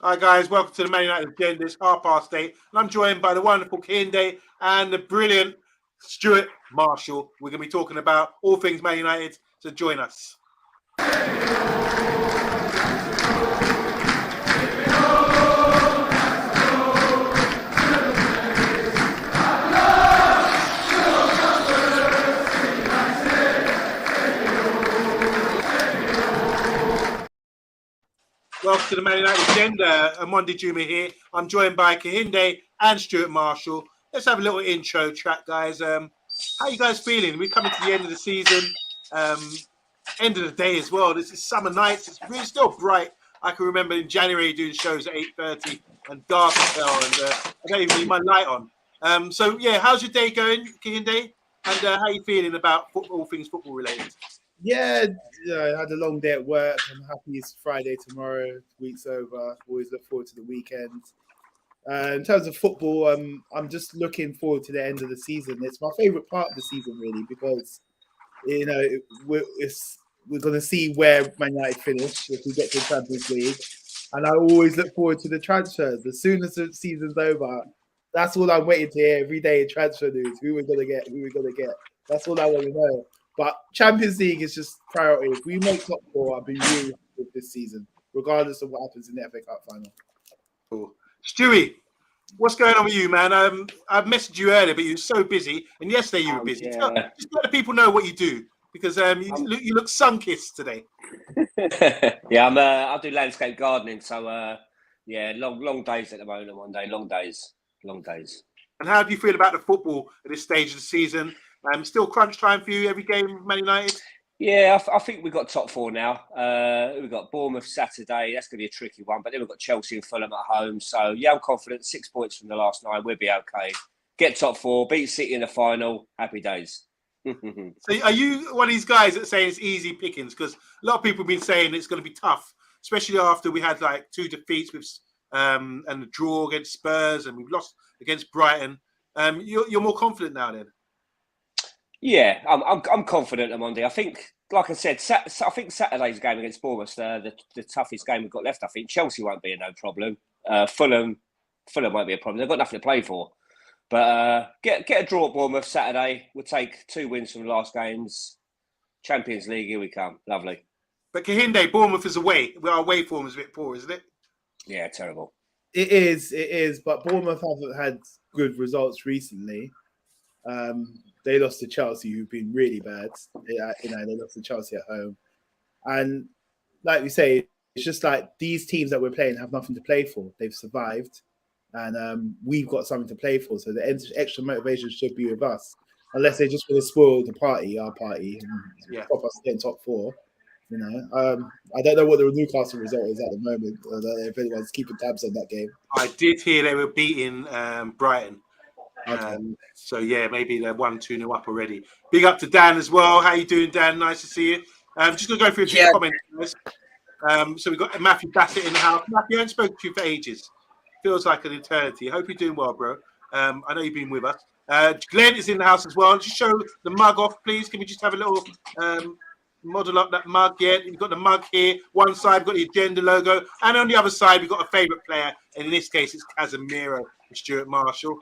Hi guys, welcome to the Man United Agenda. It's 8:30, and I'm joined by the wonderful Kinde and the brilliant Stuart Marshall. We're going to be talking about all things Man United, so join us. Welcome to the Man United Agenda. OMONDI Juma here. I'm joined by Kehinde and Stuart Marshall. Let's have a little intro track, guys. How are you guys feeling? We're coming to the end of the season, end of the day as well. This is summer nights. It's really still bright. I can remember in January doing shows at 8:30 and dark as hell, and I don't even need my light on. So yeah, how's your day going, Kehinde? And how are you feeling about all things football related? Yeah, I had a long day at work. I'm happy it's Friday tomorrow. Week's over. Always look forward to the weekend. In terms of football, I'm just looking forward to the end of the season. It's my favourite part of the season, really, because we're going to see where Man United finish if we get to the Champions League, and I always look forward to the transfers. As soon as the season's over, that's all I'm waiting to hear every day in transfer news. Who we're going to get? Who we're going to get? That's all I want to know. But Champions League is just priority. If we make top four, I'll be really happy with this season, regardless of what happens in the FA Cup final. Cool. Stewie, what's going on with you, man? I messaged you earlier, but you were so busy, and yesterday you were busy. Yeah. Just let the people know what you do, because you look sun-kissed today. Yeah, I do landscape gardening, so yeah, long days at the moment. One day, long days. And how do you feel about the football at this stage of the season? Still crunch time for you every game, Man United? Yeah, I think we've got top four now. We've got Bournemouth Saturday. That's going to be a tricky one. But then we've got Chelsea and Fulham at home. So, yeah, I'm confident. 6 points from the last 9. We'll be okay. Get top four. Beat City in the final. Happy days. So are you one of these guys that say it's easy pickings? Because a lot of people have been saying it's going to be tough, especially after we had like 2 defeats with and the draw against Spurs, and we've lost against Brighton. You're more confident now then? Yeah, I'm confident, Amondi. I think, like I said, I think Saturday's game against Bournemouth, the toughest game we've got left. I think Chelsea won't be no problem. Fulham won't be a problem. They've got nothing to play for. But get a draw at Bournemouth Saturday. We'll take 2 wins from the last games. Champions League, here we come. Lovely. But Kehinde, Bournemouth is away. Our away form is a bit poor, isn't it? Yeah, terrible. It is. But Bournemouth haven't had good results recently. They lost to Chelsea, who've been really bad. They lost to Chelsea at home. And like we say, it's just like these teams that we're playing have nothing to play for. They've survived. And we've got something to play for. So the extra motivation should be with us. Unless they just want to spoil the party, our party, and stop us getting top four. I don't know what the Newcastle result is at the moment. I don't know if anyone's keeping tabs on that game. I did hear they were beating Brighton. Okay. So yeah, maybe they're 1-2-0 up already. Big up to Dan as well. How you doing, Dan? Nice to see you. Just gonna go through a few comments. So we've got Matthew Bassett in the house. Matthew, I haven't spoken to you for ages. Feels like an eternity. Hope you're doing well, bro. I know you've been with us. Glenn is in the house as well. Just show the mug off, please. Can we just have a little model up that mug? Yeah, we've got the mug here. One side, we've got the agenda logo. And on the other side, we've got a favourite player. And in this case, it's Casemiro and Stuart Marshall.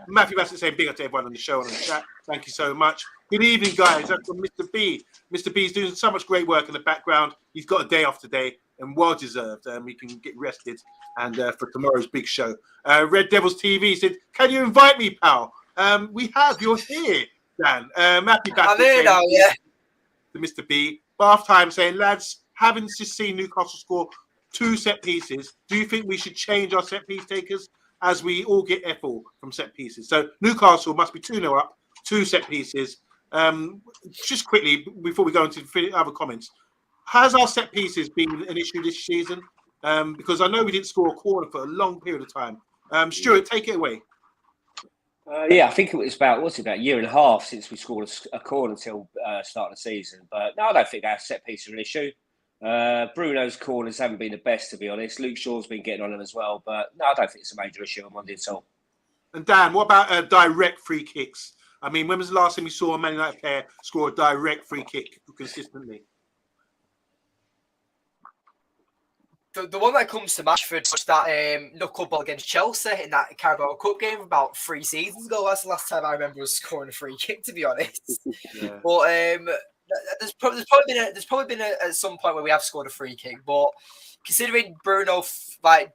Matthew Bassett saying big up to everyone on the show and on the chat. Thank you so much. Good evening, guys. That's from Mr. B. Mr. B's doing so much great work in the background. He's got a day off today and well deserved. He can get rested and for tomorrow's big show. Red Devils TV said, "Can you invite me, pal?" We have. You're here, Dan. Matthew Bassett. I'm here now, yeah. To Mr. B. Bath time saying, "Lads, having just seen Newcastle score 2 set pieces, do you think we should change our set piece takers as we all get F-all from set pieces?" So Newcastle must be 2-0 up, 2 set pieces. Just quickly, before we go into other comments, has our set pieces been an issue this season? Because I know we didn't score a corner for a long period of time. Stuart, take it away. Yeah, I think it was about a year and a half since we scored a corner until start of the season. But no, I don't think our set piece is an issue. Bruno's corners haven't been the best, to be honest. Luke Shaw's been getting on them as well. But no, I don't think it's a major issue on Monday at all. And Dan, what about direct free kicks? I mean, when was the last time we saw a Man United player score a direct free kick consistently? The one that comes to Rashford was that knuckleball against Chelsea in that Carabao Cup game about 3 seasons ago. That's the last time I remember us scoring a free kick, to be honest. Yeah. But there's probably been at some point where we have scored a free kick, but considering Bruno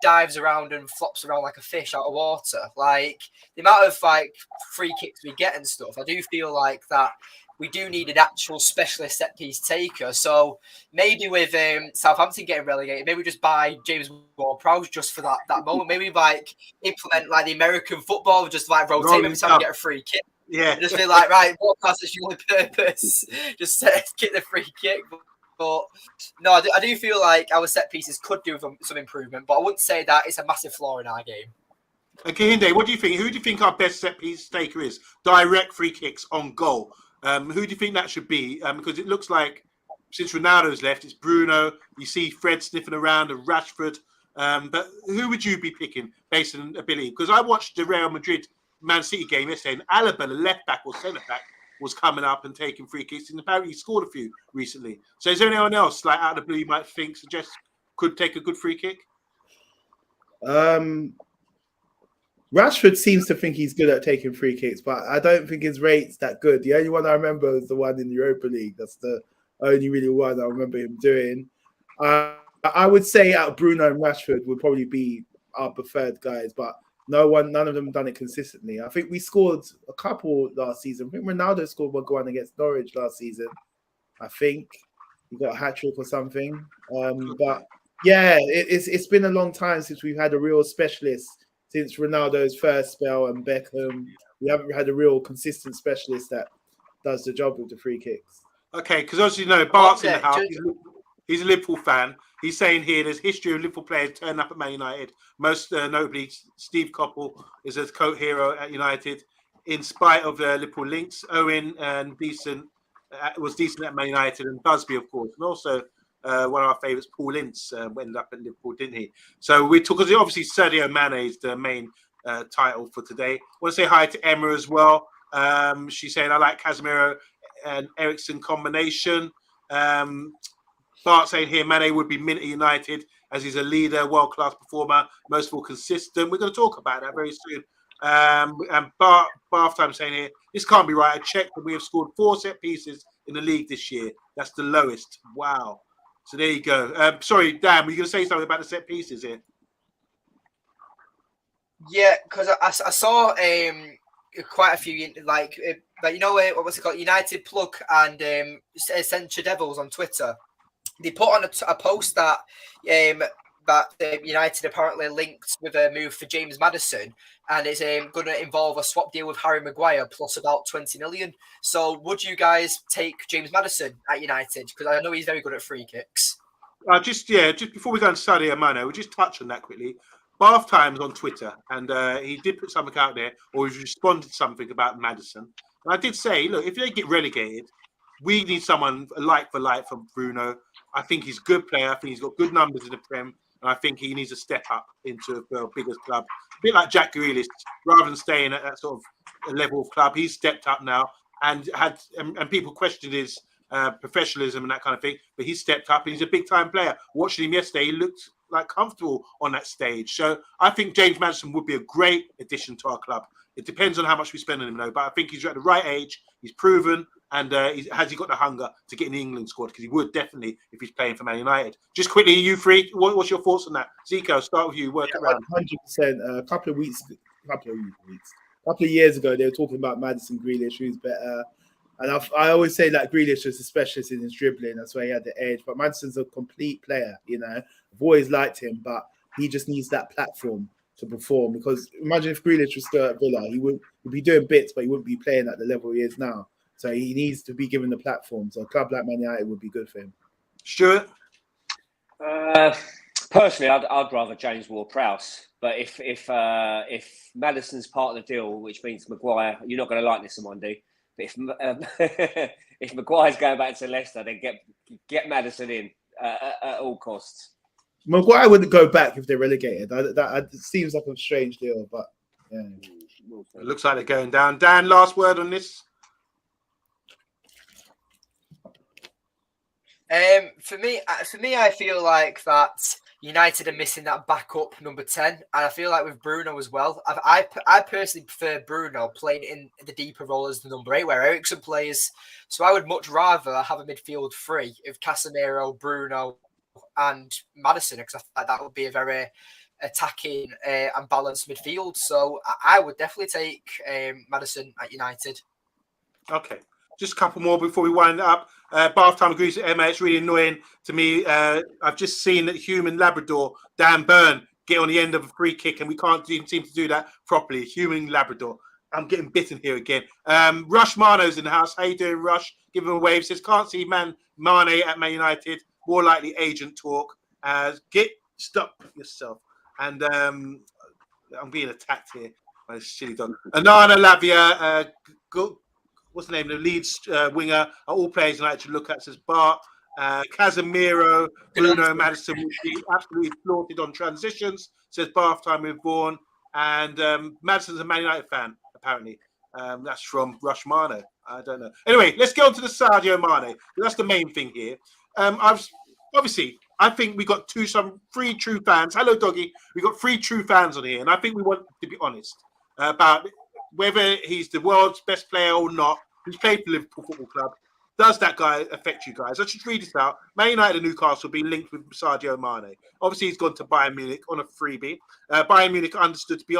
dives around and flops around like a fish out of water, like the amount of like free kicks we get and stuff, I do feel like that we do need an actual specialist set piece taker. So maybe with Southampton getting relegated, maybe we just buy James Ward-Prowse just for that moment. Maybe like implement like the American football, just like rotate every time we get a free kick. Yeah, Just be like, right, what pass is your only purpose? Just kick the free kick. But no, I do feel like our set pieces could do some improvement, but I wouldn't say that it's a massive flaw in our game. Okay, Hinde, what do you think? Who do you think our best set piece taker is? Direct free kicks on goal. Who do you think that should be? Because it looks like since Ronaldo's left, it's Bruno. You see Fred sniffing around and Rashford. But who would you be picking based on ability? Because I watched the Real Madrid Man City game yesterday, and Alaba, the left back or centre back, was coming up and taking free kicks, and apparently he scored a few recently. So is there anyone else like out of the blue you might suggest could take a good free kick? Rashford seems to think he's good at taking free kicks, but I don't think his rate's that good. The only one I remember is the one in the Europa League. That's the only really one I remember him doing. I would say out of Bruno and Rashford would probably be our preferred guys, but none of them done it consistently. I think we scored a couple last season. I think Ronaldo scored one goal against Norwich last season. I think he got a hat-trick or something. But yeah, it's been a long time since we've had a real specialist. Since Ronaldo's first spell and Beckham, we haven't had a real consistent specialist that does the job with the free kicks. Okay, because obviously, you know, Bart's in the house. He's a Liverpool fan. He's saying here there's history of Liverpool players turning up at Man United. Most notably, Steve Coppell is a co-hero at United. In spite of Liverpool links, Owen and was decent at Man United, and Busby, of course, and also one of our favourites, Paul Ince, ended up at Liverpool, didn't he? So we took, because obviously Sadio Mane is the main title for today. I want to say hi to Emma as well. She's saying, I like Casemiro and Ericsson combination. Bart saying here, Mane would be mint at United as he's a leader, world-class performer, most of all consistent. We're going to talk about that very soon. And Bath time saying here, this can't be right. I checked that we have scored 4 set pieces in the league this year. That's the lowest. Wow. So there you go. Sorry, Dan, were you going to say something about the set pieces here? Yeah, because I saw quite a few, like you know, what's it called? United Plug and Central Devils on Twitter. They put on a post that United apparently linked with a move for James Maddison, and it's going to involve a swap deal with Harry Maguire plus about 20 million. So would you guys take James Maddison at United? Because I know he's very good at free kicks. Just before we go on Sadio Mane, we'll just touch on that quickly. Bath Times on Twitter, and he did put something out there, or he responded to something about Maddison. And I did say, look, if they get relegated, we need someone like for like from Bruno. I think he's a good player. I think he's got good numbers in the Prem, and I think he needs to step up into a bigger club. A bit like Jack Grealish, rather than staying at that sort of level of club, he's stepped up now and people questioned his professionalism and that kind of thing, but he stepped up and he's a big time player. Watching him yesterday, he looked like comfortable on that stage. So I think James Maddison would be a great addition to our club. It depends on how much we spend on him, though. But I think he's at the right age. He's proven, and has he got the hunger to get in the England squad? Because he would definitely if he's playing for Man United. Just quickly, you three, what's your thoughts on that? Zico, I'll start with you. Work around. 100%. A couple of years ago, they were talking about Maddison, Grealish, who's better. And I always say that Grealish is a specialist in his dribbling. That's why he had the edge. But Maddison's a complete player. You know, I've always liked him, but he just needs that platform to perform. Because imagine if Grealish was still at Villa, he would be doing bits, but he wouldn't be playing at the level he is now. So he needs to be given the platform. So a club like Man United would be good for him. Stuart? Personally, I'd rather James Ward-Prowse. But if Maddison's part of the deal, which means Maguire, you're not going to like this, OMONDI. But if Maguire's going back to Leicester, then get Maddison in at all costs. Maguire wouldn't go back if they're relegated. That seems like a strange deal, but yeah. It looks like they're going down. Dan, last word on this? For me, I feel like that United are missing that backup number 10, and I feel like with Bruno as well. I personally prefer Bruno playing in the deeper role as the number 8, where Eriksen plays. So I would much rather have a midfield free of Casemiro, Bruno, and Maddison, because I feel like that would be a very attacking and balanced midfield. So I would definitely take Maddison at United. Okay. Just a couple more before we wind up. Bath Time agrees with Emma. It's really annoying to me. I've just seen that human Labrador, Dan Byrne, get on the end of a free kick, and we can't even seem to do that properly. Human Labrador. I'm getting bitten here again. Rush Mano's in the house. How you doing, Rush? Give him a wave. Says, can't see Mane at Man United. More likely agent talk. Get stuck yourself. And I'm being attacked here by this silly dog. Anana Lavia, what's the name? The Leeds winger are all players I like to look at. Says Bart, Casemiro, Bruno, Maddison will be absolutely flaunted on transitions. Says Bath Time with Vaughan, and Maddison's a Man United fan apparently. That's from Rush Mano. I don't know. Anyway, let's get on to the Sadio Mane. That's the main thing here. I think we got some 3 true fans. Hello, Doggy. We got 3 true fans on here, and I think we want to be honest about whether he's the world's best player or not. He's played for Liverpool Football Club. Does that guy affect you guys? Let's just read this out. Man United and Newcastle being linked with Sadio Mane. Obviously, he's gone to Bayern Munich on a freebie. Bayern Munich understood to be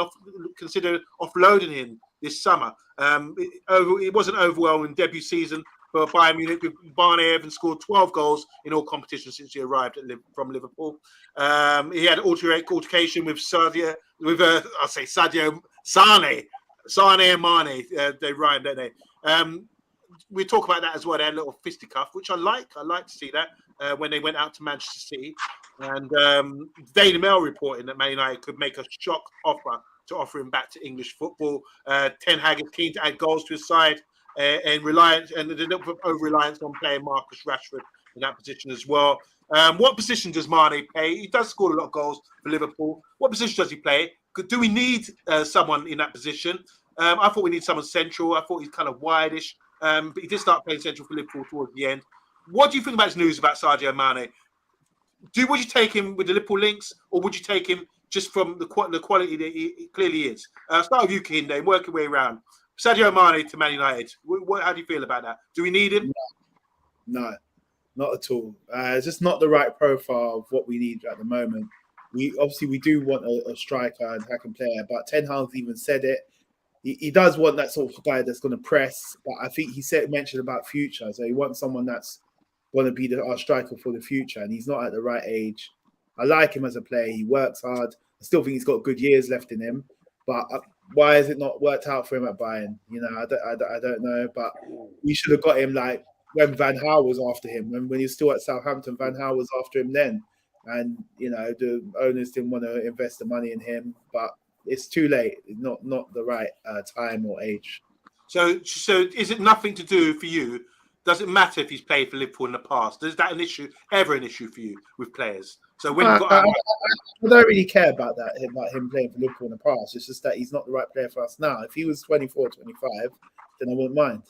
considered offloading him this summer. It wasn't an overwhelming debut season for Bayern Munich. Mane even scored 12 goals in all competitions since he arrived from Liverpool. He had altercation with Sadio Sane. Sane and Mane, they rhyme, don't they? We talk about that as well. They had a little fisticuff, which I like. I like to see that when they went out to Manchester City. And Daily Mail reporting that Man United could make a shock offer to offer him back to English football. Ten Hag is keen to add goals to his side and over-reliance on playing Marcus Rashford in that position as well. What position does Mane play? He does score a lot of goals for Liverpool. What position does he play? Do we need someone in that position? I thought we need someone central. I thought he's kind of wide-ish. But he did start playing central for Liverpool towards the end. What do you think about this news about Sadio Mane? Would you take him with the Liverpool links, or would you take him just from the quality that he clearly is? Start with you, Kinde, and work your way around. Sadio Mane to Man United. How do you feel about that? Do we need him? No, not at all. It's just not the right profile of what we need at the moment. We do want a striker and attacking player, but Ten Hag's even said it. He does want that sort of guy that's going to press, but I think he mentioned about future. So he wants someone that's going to be our striker for the future, and he's not at the right age. I like him as a player. He works hard. I still think he's got good years left in him, but why has it not worked out for him at Bayern? You know, I don't know, but we should have got him like when Van Gaal was after him, when he was still at Southampton. Van Gaal was after him then, and you know the owners didn't want to invest the money in him, but it's too late. Not the right time or age. So is it nothing to do for you? Does it matter if he's played for Liverpool in the past? Is that ever an issue for you with players? So when I don't really care about that, about him playing for Liverpool in the past. It's just that he's not the right player for us now. If he was 24, 25, then I wouldn't mind.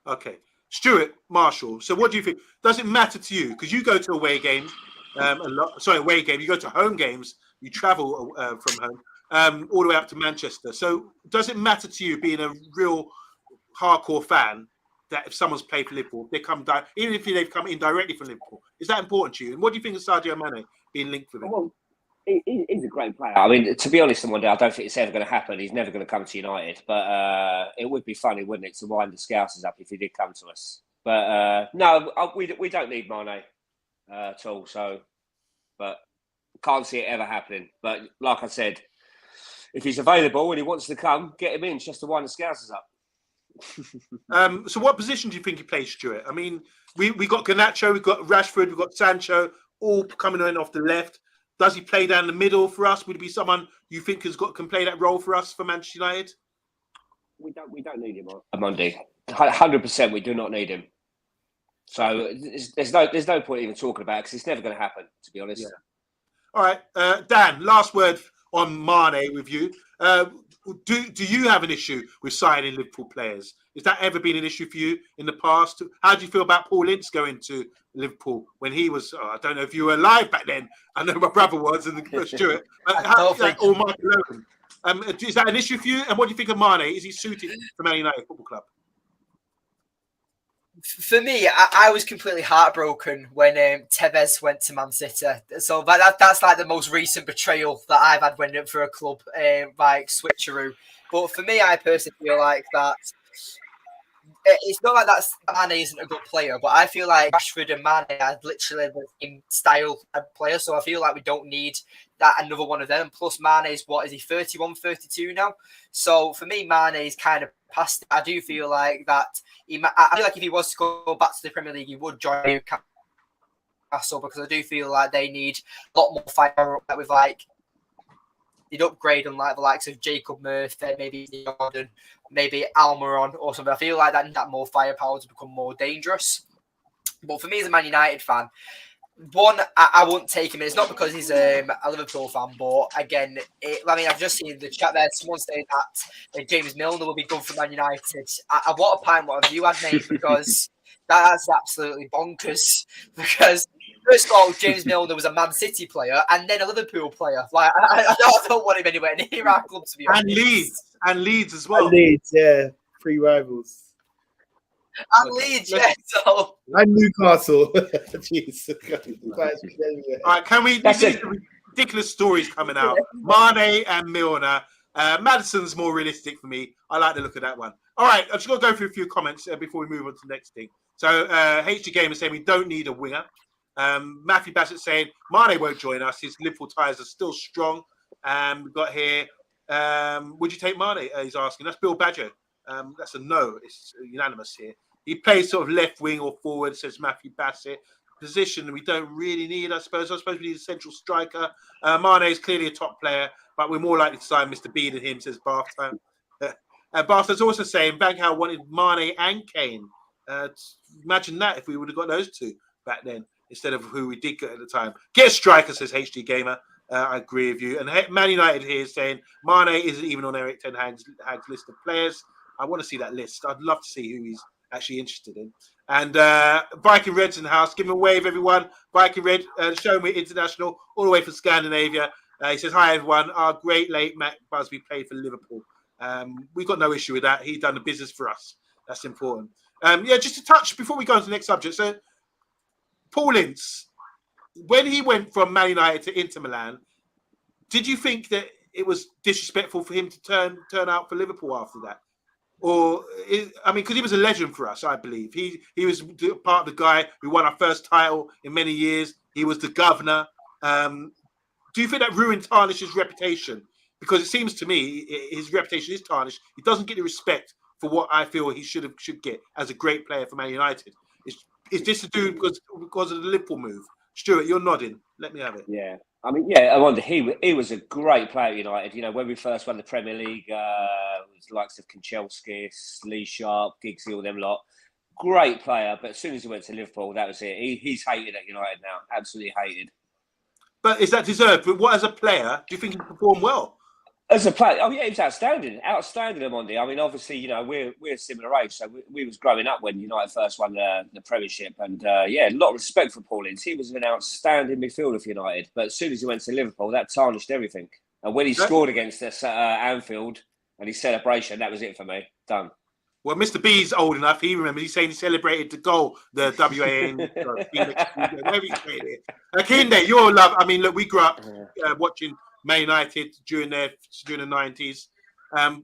Okay. Stuart Marshall. So what do you think? Does it matter to you? Because you go to away games away game. You go to home games. You travel from home all the way up to Manchester. So does it matter to you, being a real hardcore fan, that if someone's played for Liverpool, they come down, even if they've come indirectly from Liverpool? Is that important to you? And what do you think of Sadio Mane being linked with him? Well, he's a great player. I mean, to be honest, one day I don't think it's ever going to happen. He's never going to come to United, but it would be funny, wouldn't it, to wind the Scousers up if he did come to us. But no, we don't need Mane at all. So, but can't see it ever happening. But like I said, if he's available and he wants to come, get him in just to wind the Scousers up. So what position do you think he plays, Stuart? I mean, we got Garnacho, we've got Rashford, we've got Sancho, all coming in off the left. Does he play down the middle for us? Would it be someone you think can play that role for us for Manchester United? We don't need him on Monday. 100%, we do not need him. So there's no point even talking about it because it's never going to happen, to be honest. Yeah. All right, Dan. Last word on Mane with you. do you have an issue with signing Liverpool players? Has that ever been an issue for you in the past? How do you feel about Paul Ince going to Liverpool when he was? I don't know if you were alive back then. I know my brother was, and Stuart. Or Michael Owen. Is that an issue for you? And what do you think of Mane? Is he suited for Man United Football Club? For me, I was completely heartbroken when Tevez went to Man City. So that's like the most recent betrayal that I've had when for a club, like switcheroo. But for me, I personally feel like that it's not like Mane isn't a good player, but I feel like Rashford and Mane are literally the same style of player. So I feel like we don't need another one of them. Plus, Mane is, what is he, 31, 32 now? So for me, Mane is kind of past it. I do feel like that. I feel like if he was to go back to the Premier League, he would join Newcastle, because I do feel like they need a lot more fire up with like they'd upgrade on like the likes of Jacob Murphy, maybe Jordan, maybe Almiron or something. I feel like that more firepower to become more dangerous. But for me as a Man United fan, one, I wouldn't take him. It's not because he's a Liverpool fan, but again, I've just seen the chat there. Someone saying that James Milner will be good for Man United. What a pint, what have you had, mate? Because that's absolutely bonkers. Because first of all, James Milner was a Man City player and then a Liverpool player. Like I don't want him anywhere near our club, to be honest. And Leeds as well. And Leeds, yeah, 3 rivals. And Leeds, yeah. So. And Newcastle. Jeez. All right, can we? These are ridiculous stories coming out. Mane and Milner. Maddison's more realistic for me. I like the look of that one. All right, I'm just going to go through a few comments before we move on to the next thing. So, HG Gamer saying we don't need a winger. Matthew Bassett saying Mane won't join us. His Liverpool ties are still strong. We've got here. Would you take Mane? He's asking. That's Bill Badger. That's a no. It's unanimous here. He plays sort of left wing or forward, says Matthew Bassett. Position we don't really need, I suppose. I suppose we need a central striker. Mane is clearly a top player, but we're more likely to sign Mr. B than him, says Bartha. Bartha's also saying Van Gaal wanted Mane and Kane. Imagine that if we would have got those two back then instead of who we did get at the time. Get a striker, says HD Gamer. I agree with you. And Man United here is saying Mane isn't even on Eric Ten Hag's list of players. I want to see that list. I'd love to see who he's actually interested in. And Viking Red's in the house. Give him a wave, everyone. Viking Red, showing we're international, all the way from Scandinavia. He says, hi, everyone. Our great late Matt Busby played for Liverpool. We've got no issue with that. He's done the business for us. That's important. Just to touch before we go on to the next subject. So, Paul Ince, when he went from Man United to Inter Milan, did you think that it was disrespectful for him to turn out for Liverpool after that? Or, because he was a legend for us, I believe. He was part of the guy who won our first title in many years. He was the governor. Do you think that ruined, tarnished his reputation? Because it seems to me his reputation is tarnished. He doesn't get the respect for what I feel he should get as a great player for Man United. Is this to do because of the Liverpool move? Stuart, you're nodding. Let me have it. Yeah. I wonder, he was a great player at United. You know, when we first won the Premier League, was the likes of Kanchelskis, Lee Sharp, Giggsy, all them lot. Great player, but as soon as he went to Liverpool, that was it. He's hated at United now. Absolutely hated. But is that deserved? But what, as a player, do you think he performed well? As a player, he was outstanding, Omondi. Obviously, you know, we're a similar age, so we was growing up when United first won the Premiership, and a lot of respect for Paul Ince. He was an outstanding midfielder for United, but as soon as he went to Liverpool, that tarnished everything. And when he scored against us at Anfield and his celebration, that was it for me. Done. Well, Mr. B's old enough. He remembers. He's saying he celebrated the goal, the WAN. Where he played it. Akinde, your love. Look, we grew up watching Man United during the 90s.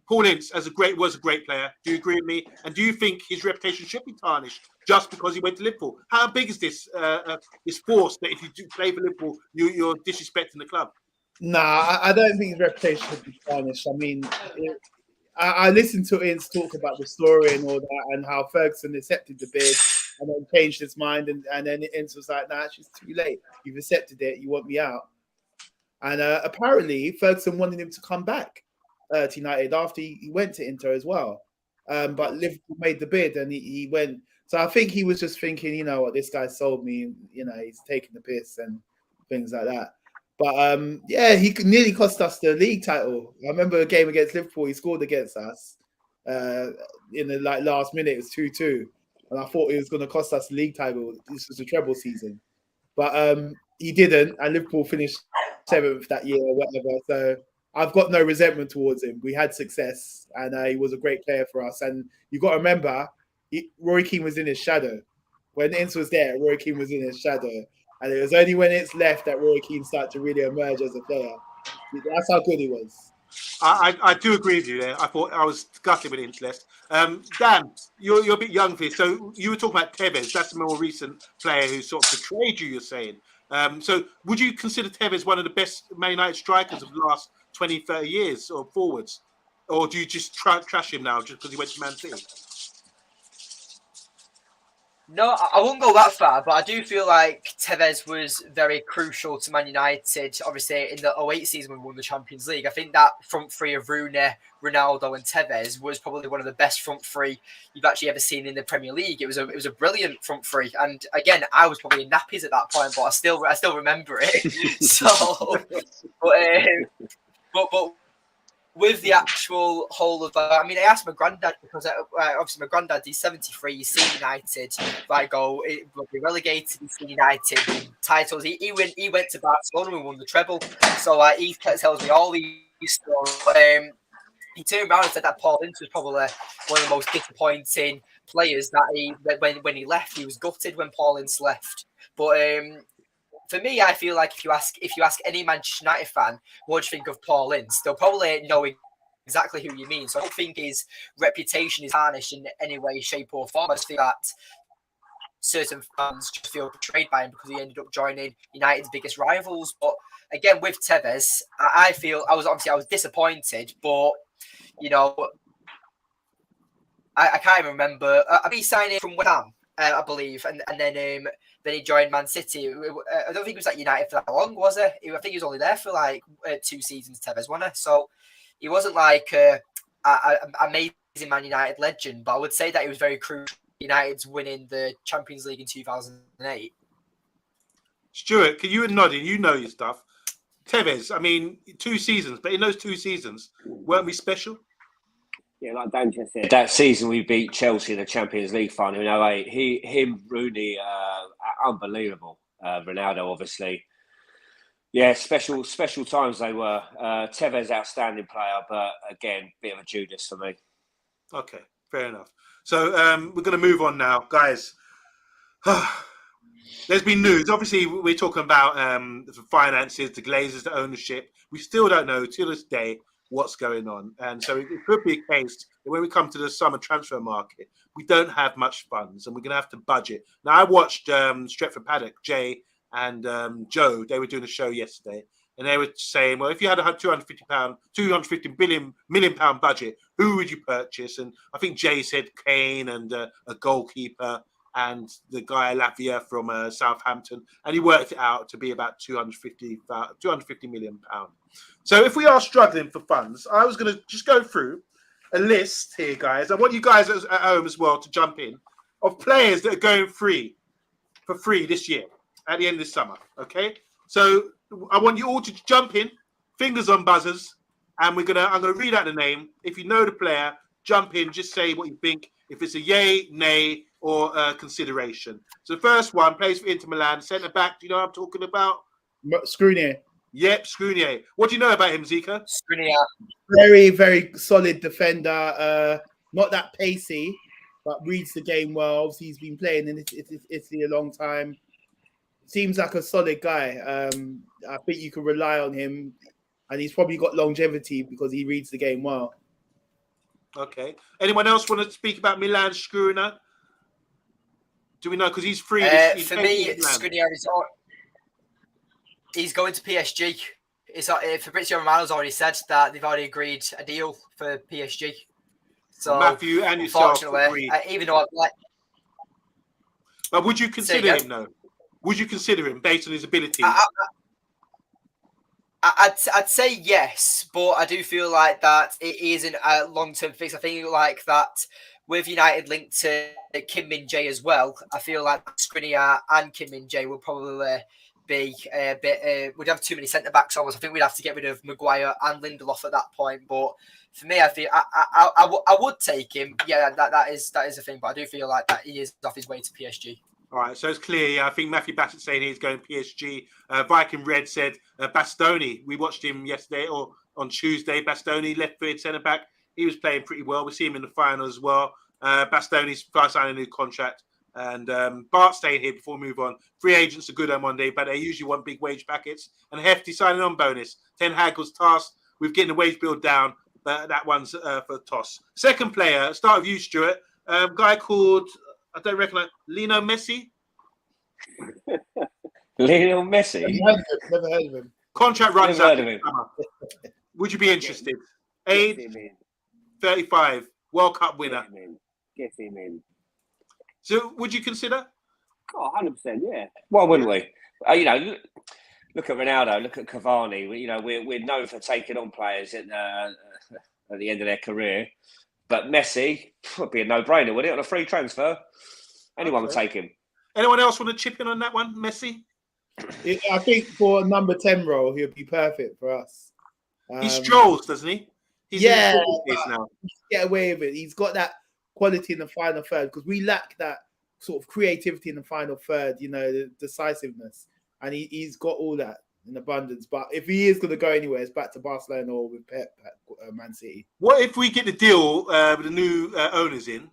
Paul Ince was a great player. Do you agree with me? And do you think his reputation should be tarnished just because he went to Liverpool? How big is this force that if you do play for Liverpool, you're disrespecting the club? Nah, I don't think his reputation should be tarnished. I listened to Ince talk about the story and all that, and how Ferguson accepted the bid and then changed his mind, and then Ince was like, "Nah, it's too late. You've accepted it. You want me out." And apparently, Ferguson wanted him to come back to United after he went to Inter as well. But Liverpool made the bid, and he went. So I think he was just thinking, you know what, this guy sold me. You know, he's taking the piss and things like that. But yeah, he nearly cost us the league title. I remember a game against Liverpool, he scored against us in the last minute. It was 2-2, and I thought it was going to cost us the league title. This was a treble season, but he didn't, and Liverpool finished 7th that year or whatever. So I've got no resentment towards him. We had success, and he was a great player for us. And you've got to remember, Roy Keane was in his shadow. When Ince was there, Roy Keane was in his shadow. And it was only when it's left that Roy Keane started to really emerge as a player. That's how good he was. I do agree with you there. I thought I was gutted with Ince left. Dan, you're a bit young for this. So you were talking about Tevez. That's a more recent player who sort of betrayed you, you're saying. So would you consider Tevez one of the best Man United strikers of the last 20, 30 years or forwards? Or do you just trash him now just because he went to Man City? No, I wouldn't go that far, but I do feel like Tevez was very crucial to Man United. Obviously, in the 08 season when we won the Champions League, I think that front three of Rooney, Ronaldo, and Tevez was probably one of the best front three you've actually ever seen in the Premier League. It was a brilliant front three, and again, I was probably in nappies at that point, but I still remember it. So, but with the actual whole of that, I mean, I asked my granddad because obviously my granddad, he's 73, he's seen United, it will be relegated, he's seen United titles. He went to Barcelona and won the treble. So he tells me all these stories. He turned around and said that Paul Ince was probably one of the most disappointing players that when he left. He was gutted when Paul Ince left. But for me, I feel like if you ask any Manchester United fan, what do you think of Paul Ince? They'll probably know exactly who you mean. So I don't think his reputation is tarnished in any way, shape, or form. I just feel that certain fans just feel betrayed by him because he ended up joining United's biggest rivals. But again, with Tevez, I feel I was disappointed, but you know, I can't even remember. He signed it from West Ham, I believe, and then he joined Man City. I don't think he was at United for that long, was it? I think he was only there for like 2 seasons, Tevez, wasn't he? So he wasn't like an amazing Man United legend, but I would say that he was very crucial. United's winning the Champions League in 2008. Stuart, can you and nodding? You know your stuff. Tevez, I mean, 2 seasons, but in those 2 seasons, weren't we special? Yeah, like Dan just said, that season we beat Chelsea in the Champions League final in 08. Him, Rooney, unbelievable. Ronaldo, obviously. Yeah, special times they were. Tevez, outstanding player, but again, bit of a Judas for me. Okay, fair enough. So we're going to move on now, guys. There's been news. Obviously, we're talking about the finances, the Glazers, the ownership. We still don't know to this day what's going on. And so it could be a case that when we come to the summer transfer market, we don't have much funds and we're going to have to budget. Now, I watched Stretford Paddock, Jay and Joe. They were doing a show yesterday. And they were saying, well, if you had a £250 million budget, who would you purchase? And I think Jay said Kane and a goalkeeper and the guy Lavia from Southampton. And he worked it out to be about £250 million. So if we are struggling for funds, I was going to just go through a list here, guys. I want you guys at home as well to jump in of players that are going for free this year at the end of the summer. Okay? So I want you all to jump in, fingers on buzzers, and I'm gonna read out the name. If you know the player, jump in, just say what you think. If it's a yay, nay, or consideration. So the first one plays for Inter Milan, centre back. Do you know what I'm talking about? Skriniar. Yep, Skriniar. What do you know about him, Zika? Skriniar. Very, very solid defender. Not that pacey, but reads the game well. Obviously, he's been playing in Italy a long time. Seems like a solid guy. I think you can rely on him, and he's probably got longevity because he reads the game well. Okay. Anyone else want to speak about Milan Skriniar? Do we know? Because he's free. For me, Skriniar he's going to PSG. Fabrizio Romano's already said that they've already agreed a deal for PSG. So Matthew and yourself unfortunately, even though but would you consider him though? Would you consider him based on his abilities? I'd say yes, but I do feel like that it isn't a long-term fix. I think like that with United linked to Kim Min-jae as well. I feel like Skriniar and Kim Min-jae will probably be a bit. We'd have too many centre backs almost. I think we'd have to get rid of Maguire and Lindelof at that point. But for me, I feel I would take him. Yeah, that is a thing. But I do feel like that he is off his way to PSG. All right, so it's clear. Yeah, I think Matthew Bassett saying he's going PSG. Viking Red said Bastoni. We watched him yesterday or on Tuesday. Bastoni, left-footed centre-back. He was playing pretty well. We see him in the final as well. Bastoni's signing a new contract. And Bart staying here before we move on. Free agents are good on Monday, but they usually want big wage packets. And hefty signing on bonus. Ten Hag was tasked with getting the wage bill down, but that one's for toss. Second player, start with you, Stuart. Guy called, I don't recognise, Lionel Messi. Lionel Messi? Never heard of him. Contract runs out. Him. Would you be interested? Age 35, World Cup winner. Get him in. So would you consider? Oh, 100%, yeah. Why wouldn't we? Look at Ronaldo, look at Cavani. We're known for taking on players at the end of their career. But Messi would be a no-brainer, wouldn't it? On a free transfer, anyone would take him. Anyone else want to chip in on that one, Messi? I think for a number 10 role, he'll be perfect for us. He strolls, doesn't he? He's yeah, now. Get away with it. He's got that quality in the final third because we lack that sort of creativity in the final third, the decisiveness. And he's got all that in abundance. But if he is going to go anywhere, it's back to Barcelona or with Pep at Man City. What if we get the deal with the new owners in?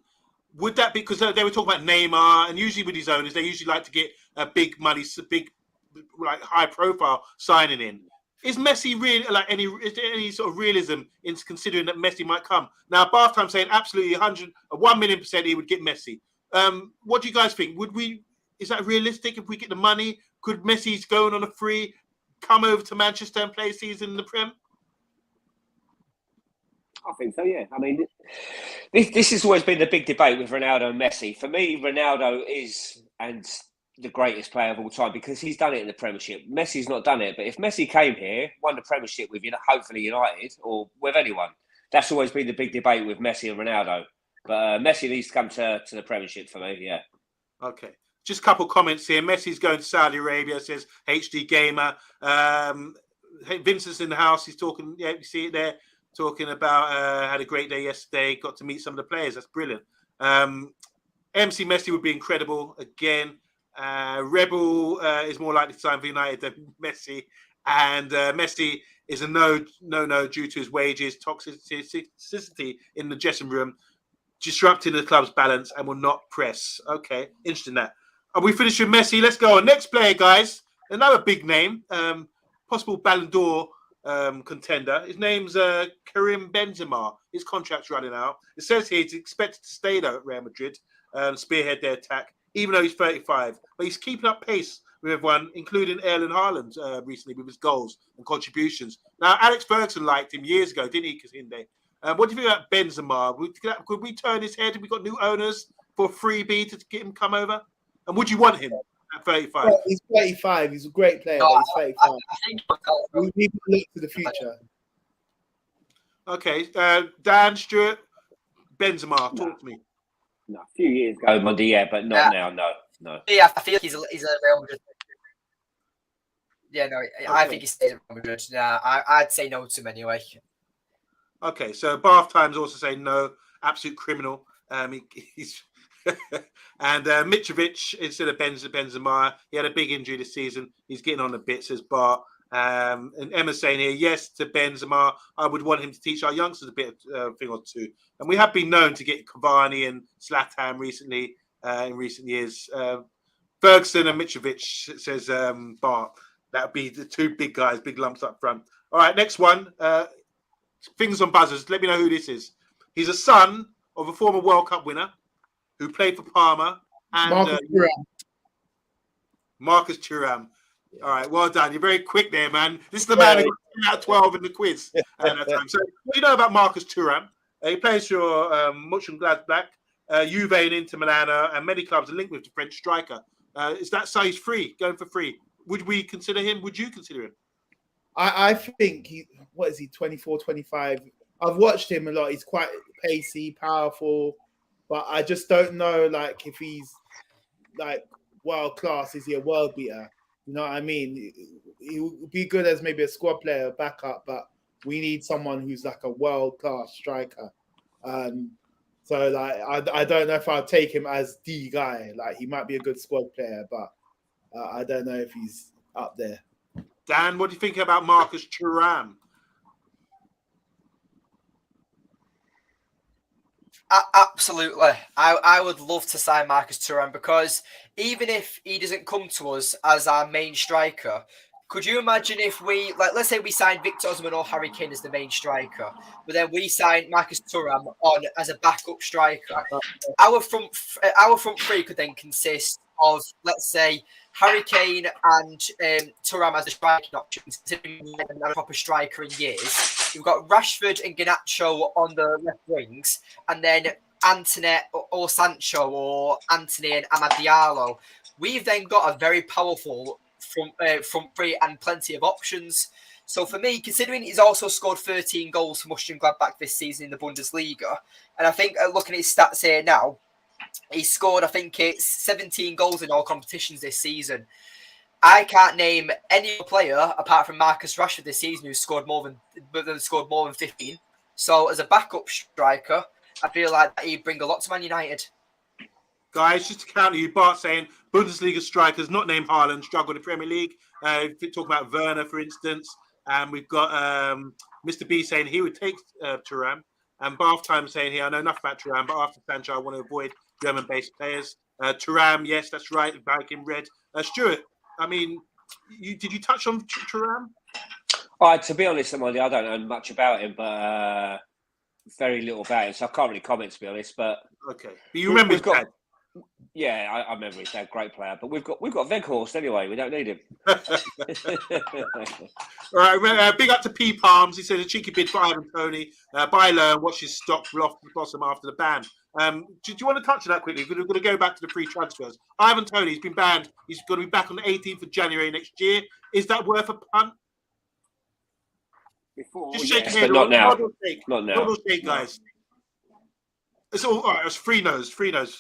Would that be because they were talking about Neymar, and usually with these owners, they usually like to get a big money, high profile signing in. Is Messi really is there any sort of realism in considering that Messi might come? Now, Bath time saying absolutely 1,000,000% he would get Messi. What do you guys think? Is that realistic if we get the money? Could Messi's going on a free come over to Manchester and play a season in the Prem? I think so, yeah. I mean, this has always been the big debate with Ronaldo and Messi. For me, Ronaldo is the greatest player of all time because he's done it in the Premiership. Messi's not done it, but if Messi came here, won the Premiership with hopefully United or with anyone, that's always been the big debate with Messi and Ronaldo. But Messi needs to come to the Premiership for me, yeah. Okay. Just a couple comments here. Messi's going to Saudi Arabia, says HD Gamer. Vincent's in the house. He's talking, yeah, you see it there, talking about had a great day yesterday, got to meet some of the players. That's brilliant. MC Messi would be incredible again. Rebel is more likely to sign for United than Messi. And Messi is a no due to his wages, toxicity in the dressing room, disrupting the club's balance and will not press. Okay, interesting that. And we finished with Messi. Let's go on. Next player, guys. Another big name, possible Ballon d'Or contender. His name's Karim Benzema. His contract's running out. It says here he's expected to stay though at Real Madrid, spearhead their attack, even though he's 35. But he's keeping up pace with everyone, including Erling Haaland recently with his goals and contributions. Now, Alex Ferguson liked him years ago, didn't he, Kasinde? What do you think about Benzema? Could we turn his head? Have we got new owners for a freebie to get him come over? And would you want him at 35? Well, he's 35. He's a great player, but he's 35. I think We need to look to the future. Okay. Dan, Stuart, Benzema, talk to me. No, a few years ago, Monday, yeah, but not now, no. Yeah, I feel like he's a Real Madrid. Yeah, no, I think he stays at Real Madrid. Yeah, I'd say no to him anyway. Okay, so Bath Times also say no, absolute criminal. He's and Mitrovic instead of Benzema, he had a big injury this season. He's getting on a bit, says Bart. And Emma's saying here, yes to Benzema. I would want him to teach our youngsters a bit of thing or two. And we have been known to get Cavani and Zlatan recently in recent years. Ferguson and Mitrovic, says Bart. That would be the two big guys, big lumps up front. All right, next one. Fingers on buzzers. Let me know who this is. He's a son of a former World Cup winner who played for Parma and Marcus Thuram. All right, well done. You're very quick there, man. This is the man who got 10 out of 12 in the quiz at that time. So, what do you know about Marcus Thuram? He plays for Mönchengladbach, Juve and Inter Milan, and many clubs are linked with the French striker. Is that so? He's free, going for free. Would we consider him? Would you consider him? I think what is he, 24, 25? I've watched him a lot. He's quite pacey, powerful, but I just don't know, if he's, world class. Is he a world beater? You know what I mean? He would be good as maybe a squad player, backup, but we need someone who's like a world-class striker. So like I don't know if I'll take him as the guy. Like he might be a good squad player, but I don't know if he's up there. Dan, what do you think about Marcus Thuram? Absolutely. I would love to sign Marcus Thuram because even if he doesn't come to us as our main striker, could you imagine if we, like, let's say we signed Victor Osimhen or Harry Kane as the main striker, but then we signed Marcus Thuram on as a backup striker? Our front three could then consist of, let's say, Harry Kane and Thuram as the striking options, considering we haven't had a proper striker in years. You've got Rashford and Garnacho on the left wings, and then Antony or Sancho or Anthony and Amad Diallo. We've then got a very powerful front three and plenty of options. So for me, considering he's also scored 13 goals for Mönchengladbach this season in the Bundesliga, and I think looking at his stats here now, he scored, I think it's 17 goals in all competitions this season. I can't name any player apart from Marcus Rashford this season who's scored more than 15. So as a backup striker, I feel like he'd bring a lot to Man United. Guys, just to counter you, Bart saying Bundesliga strikers not named Haaland struggle in the Premier League. Talk about Werner, for instance. And we've got Mr. B saying he would take Thuram. And Bath Time saying here, I know nothing about Thuram, but after Sancho, I want to avoid German-based players. Thuram, yes, that's right. Viking Red. Stuart, I mean, did you touch on Thuram? To be honest, I don't know much about him, but very little about him, so I can't really comment, to be honest. But okay, but you remember his dad? Yeah, I remember his dad, great player. But we've got Weghorst anyway. We don't need him. All right, big up to P Palms. He says a cheeky bid for Ivan Toney. Buy low and watch his stock blossom after the ban. Do you want to touch on that quickly? We're going to go back to the free transfers. Ivan Toney's been banned. He's going to be back on the 18th of January next year. Is that worth a punt? Just shake your head. But not now. Not now. Not shake, guys. It's all right. It's free nose,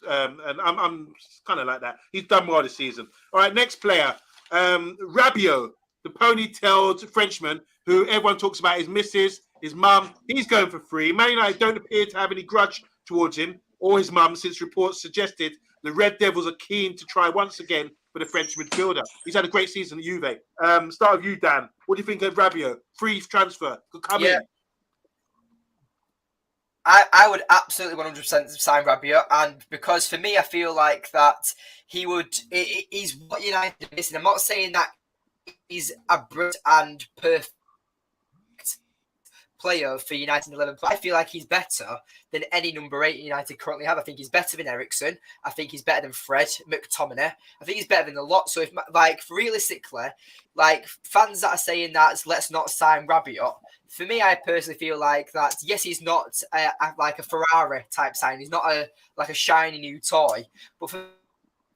and I'm kind of like that. He's done well this season. All right, next player, Rabiot, the ponytailed Frenchman who everyone talks about. His missus, his mum. He's going for free. Man United don't appear to have any grudge towards him or his mum, since reports suggested the Red Devils are keen to try once again for the French midfielder. He's had a great season at Juve. Start with you, Dan. What do you think of Rabiot? Free transfer could come in. I would absolutely 100% sign Rabiot, and because for me, I feel like that he's what United are missing. I'm not saying that he's a brilliant and perfect player for United 11, but I feel like he's better than any number 8 United currently have. I think he's better than Eriksen. I think he's better than Fred, McTominay. I think he's better than a lot. So if, like, realistically, like, fans that are saying that let's not sign Rabiot, for me, I personally feel like that, yes, he's not like a Ferrari type sign. He's not like a shiny new toy. But for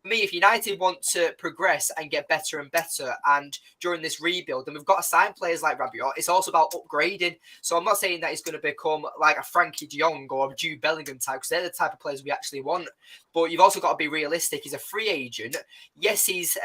me, if United want to progress and get better and better, and during this rebuild, then we've got to sign players like Rabiot. It's also about upgrading. So I'm not saying that he's going to become like a Frankie de Jong or a Jude Bellingham type, because they're the type of players we actually want. But you've also got to be realistic. He's a free agent. Yes, he's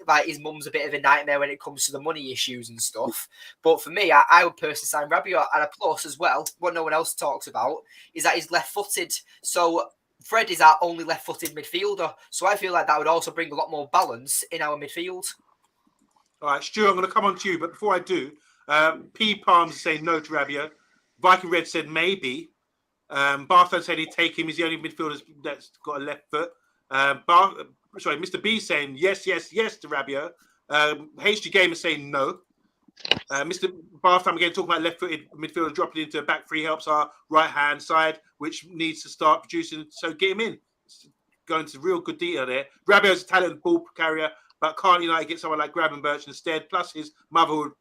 like his mum's a bit of a nightmare when it comes to the money issues and stuff. But for me, I would personally sign Rabiot. And a plus as well, what no one else talks about, is that he's left-footed. So Fred is our only left-footed midfielder, so I feel like that would also bring a lot more balance in our midfield. All right, Stu, I'm going to come on to you, but before I do, P. Palms is saying no to Rabiot. Viking Red said maybe. Bartho said he'd take him. He's the only midfielder that's got a left foot. Mr. B saying yes to Rabiot. HG Gamer saying no. Mr. Bartham again talking about left-footed midfielder dropping into back three helps our right-hand side, which needs to start producing. So get him in. Going to real good detail there. Rabiot's a talented ball carrier, but can't United get someone like Gravenberch instead? Plus his mother would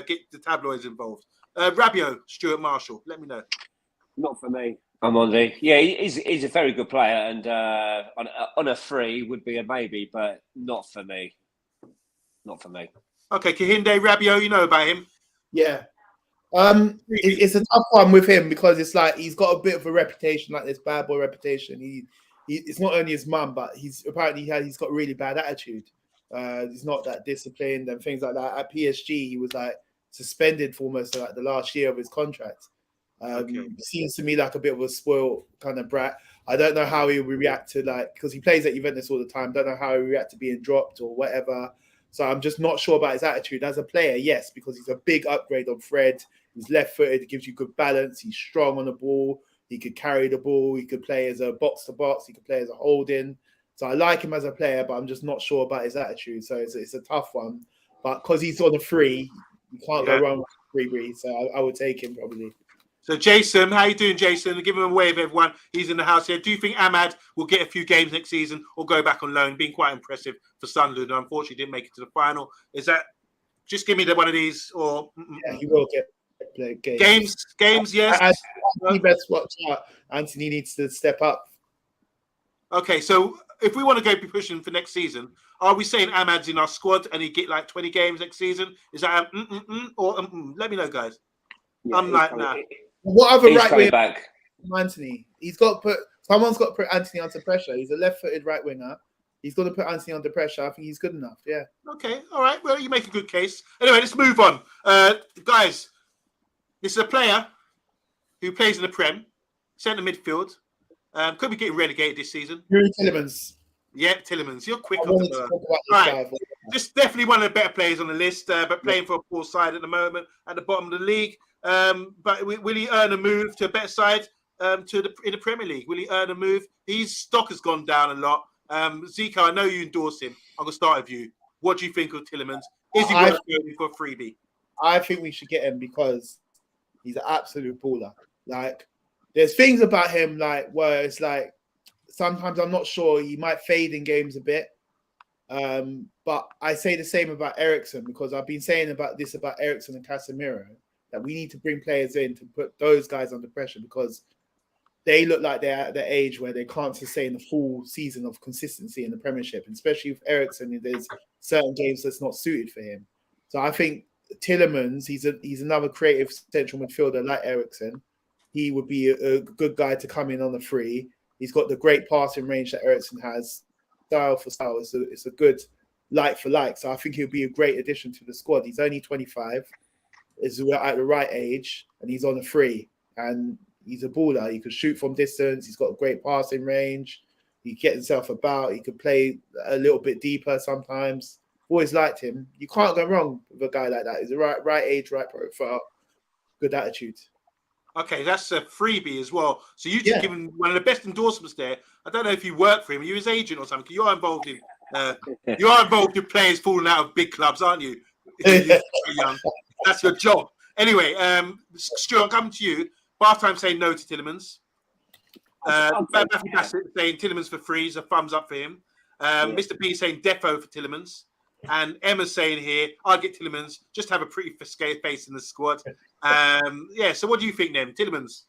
get the tabloids involved. Rabiot, Stuart Marshall, let me know. Not for me. OMONDI. Yeah, he's a very good player, and on a free would be a maybe, but not for me. Not for me. Okay, Kehinde Rabiot, you know about him. Yeah. It's a tough one with him because it's like he's got a bit of a reputation, like this bad boy reputation. It's not only his mum, but he's got really bad attitude. He's not that disciplined and things like that. At PSG, he was like suspended for almost like the last year of his contract. Seems to me like a bit of a spoiled kind of brat. I don't know how he would react to because he plays at Juventus all the time. Don't know how he would react to being dropped or whatever. So I'm just not sure about his attitude as a player. Yes, because he's a big upgrade on Fred. He's left-footed. He gives you good balance. He's strong on the ball. He could carry the ball. He could play as a box-to-box. He could play as a holding. So I like him as a player, but I'm just not sure about his attitude. So it's a tough one. But because he's on a free, you can't go wrong with free. So I would take him probably. So Jason, how you doing, Jason? Give him a wave, everyone. He's in the house here. Do you think Ahmad will get a few games next season or go back on loan? Being quite impressive for Sunderland. Unfortunately, didn't make it to the final. Is that just give me one of these or? Yeah, he will get games. Games, yes. Anthony best watch out. Anthony needs to step up. Okay, so if we want to go be pushing for next season, are we saying Ahmad's in our squad and he get like 20 games next season? Is that or let me know, guys. Yeah, I'm like, nah. What other right winger? Back. Anthony. Someone's got to put Anthony under pressure. He's a left-footed right winger. He's got to put Anthony under pressure. I think he's good enough. Yeah. Okay. All right. Well, you make a good case. Anyway, let's move on. Guys, this is a player who plays in the Prem, centre midfield. Could be getting relegated this season. Yuri Tillemans. Yeah, Tillemans. You're quick on the right. Just definitely one of the better players on the list, but playing for a poor side at the moment at the bottom of the league. But will he earn a move to a better side in the Premier League? Will he earn a move? His stock has gone down a lot. Zico, I know you endorse him. I'm going to start with you. What do you think of Tillemans? Is he worth going for a freebie? I think we should get him because he's an absolute baller. Like, there's things about him where it's like sometimes I'm not sure he might fade in games a bit. But I say the same about Eriksen because I've been saying about Eriksen and Casemiro that we need to bring players in to put those guys under pressure because they look like they're at the age where they can't sustain a full season of consistency in the Premiership, and especially with Eriksen, there's certain games that's not suited for him. So I think Tillemans, he's another creative central midfielder like Eriksen. He would be a good guy to come in on the free. He's got the great passing range that Eriksen has. Style for style, it's a good like for like. So I think he'll be a great addition to the squad. He's only 25, is at the right age, and he's on a free. And he's a baller. He can shoot from distance. He's got a great passing range. He can get himself about. He could play a little bit deeper sometimes. Always liked him. You can't go wrong with a guy like that. He's the right age, right profile, good attitude. Okay, that's a freebie as well. So you just given one of the best endorsements there. I don't know if you work for him. Are you his agent or something? You are involved in players falling out of big clubs, aren't you? You're young. That's your job. Anyway, Stuart, I'm coming to you. Half-time saying no to Tillemans. Matthew Bassett saying Tillemans for free is a thumbs up for him. Mr. P saying defo for Tillemans. And Emma's saying here, I'll get Tillemans, just have a pretty face in the squad. So what do you think then? Tillemans,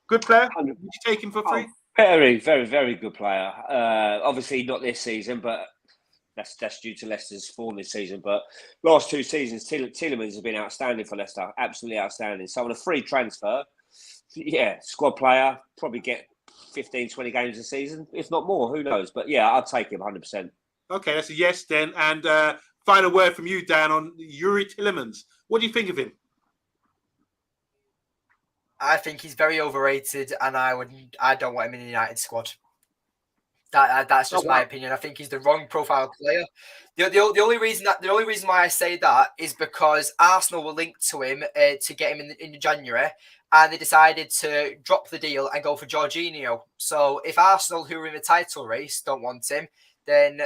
good player? Would you take him for free? Very, very, very good player. Obviously not this season, but that's due to Leicester's form this season. But last two seasons, Tillemans has been outstanding for Leicester, absolutely outstanding. So on a free transfer, squad player, probably get 15, 20 games a season, if not more, who knows? But yeah, I'd take him 100%. Okay, that's a yes then. And final word from you, Dan, on Yuri Tillemans. What do you think of him? I think he's very overrated, and I don't want him in the United squad. That's just my opinion. I think he's the wrong profile player. The only reason why I say that is because Arsenal were linked to him to get him in January, and they decided to drop the deal and go for Jorginho. So if Arsenal, who are in the title race, don't want him, then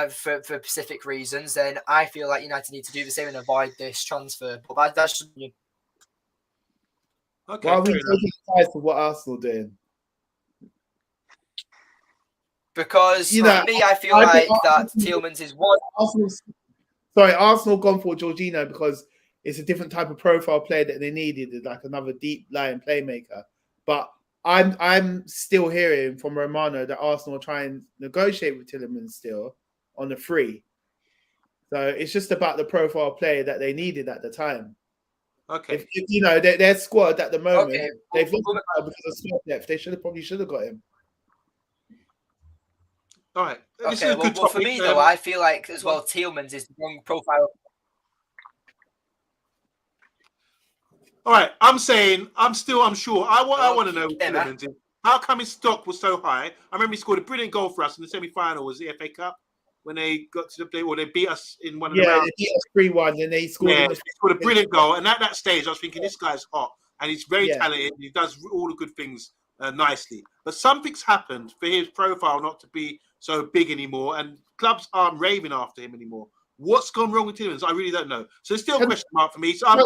for specific reasons, then I feel like United need to do the same and avoid this transfer. But that's just me. Okay. Why are we taking sides for what Arsenal doing? Because for me, I feel like that Tillemans is one. Arsenal gone for Jorginho because it's a different type of profile player that they needed, like another deep lying playmaker. But I'm still hearing from Romano that Arsenal try and negotiate with Tillemans still on the free. So it's just about the profile player that they needed at the time. Okay. If their squad at the moment, they've lost because of squad depth. They should have got him. All right. This Okay, is a good well, for topic. me though, I feel like as well Tielemans is the wrong profile. All right. I'm saying I'm sure. I want to know Yeah, man. Tielemans is. How come his stock was so high? I remember he scored a brilliant goal for us in the semi-final. Was the FA Cup when they got to the play, or they beat us in one of the rounds? They beat us 3-1, and they scored. Yeah, he scored a brilliant goal. And at that stage, I was thinking, this guy's hot, and he's very talented. He does all the good things nicely. But something's happened for his profile not to be so big anymore, and clubs aren't raving after him anymore. What's gone wrong with Tielemans? I really don't know. So it's still a question mark for me. So I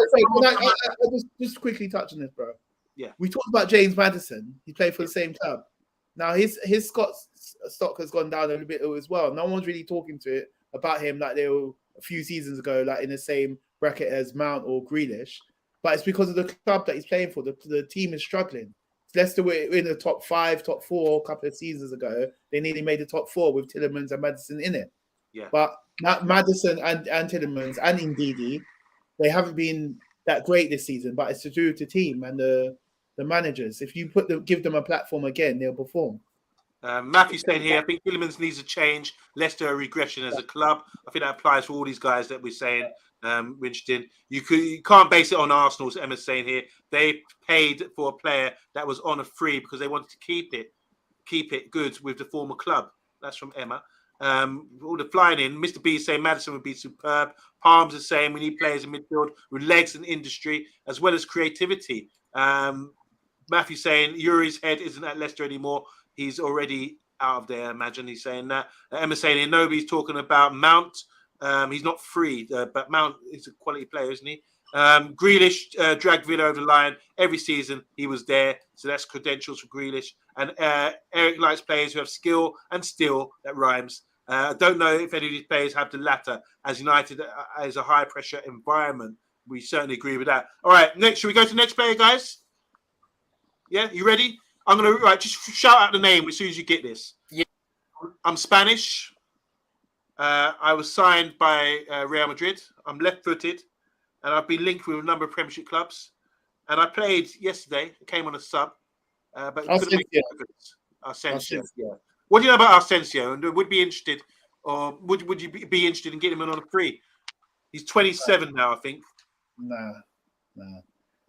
just quickly touch on this, bro. Yeah, we talked about James Maddison. He played for the same club. Now his stock has gone down a little bit as well. No one's really talking to it about him like they were a few seasons ago, like in the same bracket as Mount or Grealish. But it's because of the club that he's playing for. The team is struggling. Leicester were in the top 5, top 4 a couple of seasons ago. They nearly made the top 4 with Tielemans and Maddison in it. Yeah. But Maddison and Tielemans and Ndidi, they haven't been that great this season. But it's to do with the team and the managers. If you give them a platform again, they'll perform. Matthew's saying here, I think Tielemans needs a change. Leicester a regression as a club. I think that applies for all these guys that we're saying. We're interested in. You can't base it on Arsenal, as Emma's saying here. They paid for a player that was on a free because they wanted to keep it good with the former club. That's from Emma. All the flying in. Mr. B is saying Maddison would be superb. Palms is saying we need players in midfield with legs and industry as well as creativity. Matthew saying Yuri's head isn't at Leicester anymore. He's already out of there. I imagine he's saying that. Emma saying nobody's talking about Mount. He's not free, but Mount is a quality player, isn't he? Grealish dragged Villa over the line every season. He was there, so that's credentials for Grealish. And Eric likes players who have skill and still that rhymes. I don't know if any of these players have the latter, as United is a high pressure environment. We certainly agree with that. All right, next, should we go to the next player, guys? Yeah, you ready? I'm gonna just shout out the name as soon as you get this. Yeah. I'm Spanish. I was signed by Real Madrid. I'm left-footed, and I've been linked with a number of Premiership clubs. And I played yesterday. Came on a sub, but couldn't make a difference. Asensio. Yeah. What do you know about Asensio? And would be interested, or would you be interested in getting him on a free? He's 27 now, I think. Nah.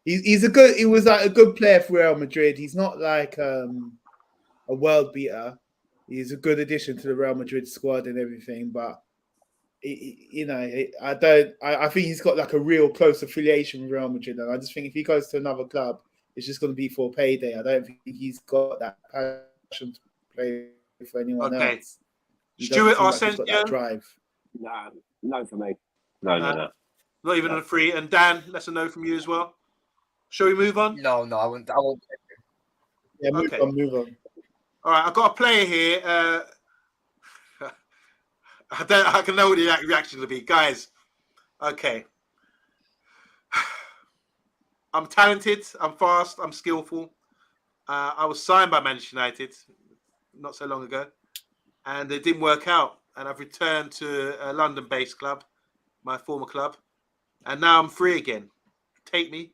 He's a good. He was like a good player for Real Madrid. He's not like a world beater. He's a good addition to the Real Madrid squad and everything. But I think he's got like a real close affiliation with Real Madrid, and I just think if he goes to another club, it's just going to be for payday. I don't think he's got that passion to play for anyone else. Stuart Asensio, that drive. No for me. No. Not even on a free. And Dan, that's a no from you as well. Shall we move on? No, I won't. Yeah, move on. All right, I've got a player here. I can know what the reaction will be. Guys, okay. I'm talented, I'm fast, I'm skillful. I was signed by Manchester United not so long ago, and it didn't work out. And I've returned to a London-based club, my former club, and now I'm free again. Take me.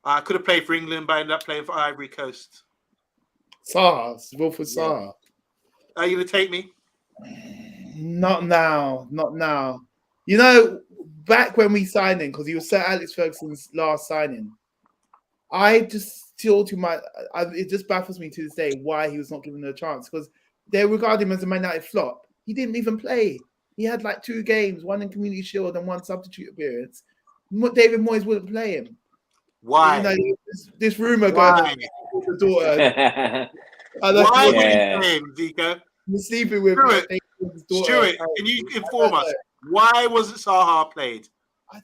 I could have played for England, but I ended up playing for Ivory Coast. Saha, Wilfred Saha. Are you going to take me? Not now. You know, back when we signed him, because he was Sir Alex Ferguson's last signing, I just still it just baffles me to this day why he was not given a chance, because they regard him as a Man United flop. He didn't even play. He had like 2 games, one in Community Shield and 1 substitute appearance. David Moyes wouldn't play him. Why? You know, this rumor going on with the daughter. Why would he play him, Zico? He's sleeping with Stuart, can you inform us? Why wasn't Saha played?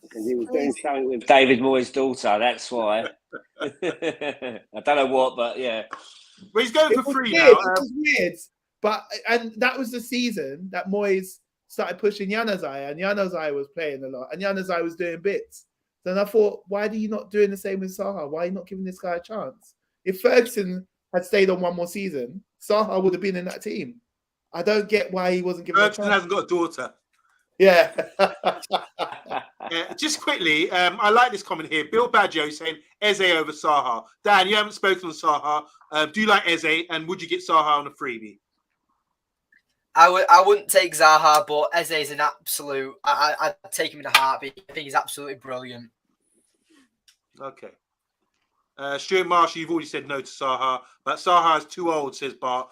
Because he was doing something with David Moyes' daughter. That's why. I don't know what, but yeah. But he's going for free now. It was weird. And that was the season that Moyes started pushing Januzaj, and Januzaj was playing a lot, and Januzaj was doing bits. Then I thought, why are you not doing the same with Saha? Why are you not giving this guy a chance? If Ferguson had stayed on 1 more season, Saha would have been in that team. I don't get why he wasn't given a chance. Ferguson hasn't got a daughter. Yeah. Just quickly, I like this comment here. Bill Baggio saying Eze over Saha. Dan, you haven't spoken on Saha. Do you like Eze, and would you get Saha on a freebie? I wouldn't take Zaha, but Eze is an absolute. I'd take him in a heartbeat. I think he's absolutely brilliant. Okay. Stuart Marshall, you've already said no to Saha, but Saha is too old, says Bart.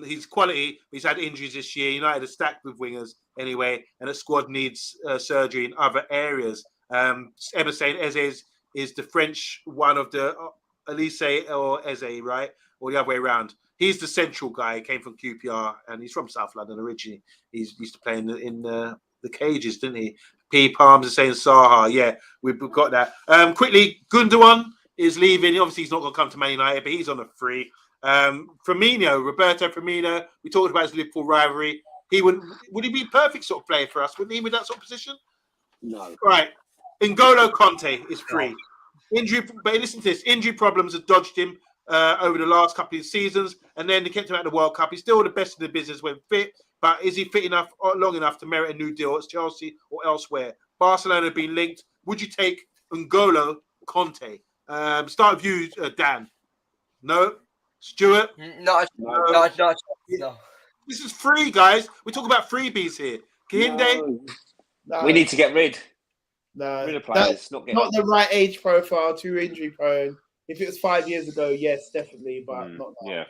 He's quality. He's had injuries this year. United are stacked with wingers anyway, and the squad needs surgery in other areas. Emma saying Eze is the French one of the Elise or Eze, right? Or the other way around. He's the central guy. He came from QPR, and he's from South London originally. He's used to play in the cages, didn't he? P. Palms is saying Saha. Yeah, we've got that. Quickly, Gundogan is leaving. Obviously, he's not going to come to Man United, but he's on a free. Firmino, Roberto Firmino. We talked about his Liverpool rivalry. Would he be a perfect sort of player for us? Wouldn't he with that sort of position? No. Right. N'Golo Conte is free. But listen to this. Injury problems have dodged him over the last couple of seasons, and then they kept him at the World Cup. He's still the best in the business when fit, but is he fit enough or long enough to merit a new deal at Chelsea or elsewhere? Barcelona have been linked. Would you take N'Golo Conte? Start with you, Dan. No? Stuart? No. This is free, guys. We talk about freebies here. Kahinde? No. We need to get rid No, of players. not the right age profile, too injury prone. If it was 5 years ago, yes, definitely, but not now. Yeah.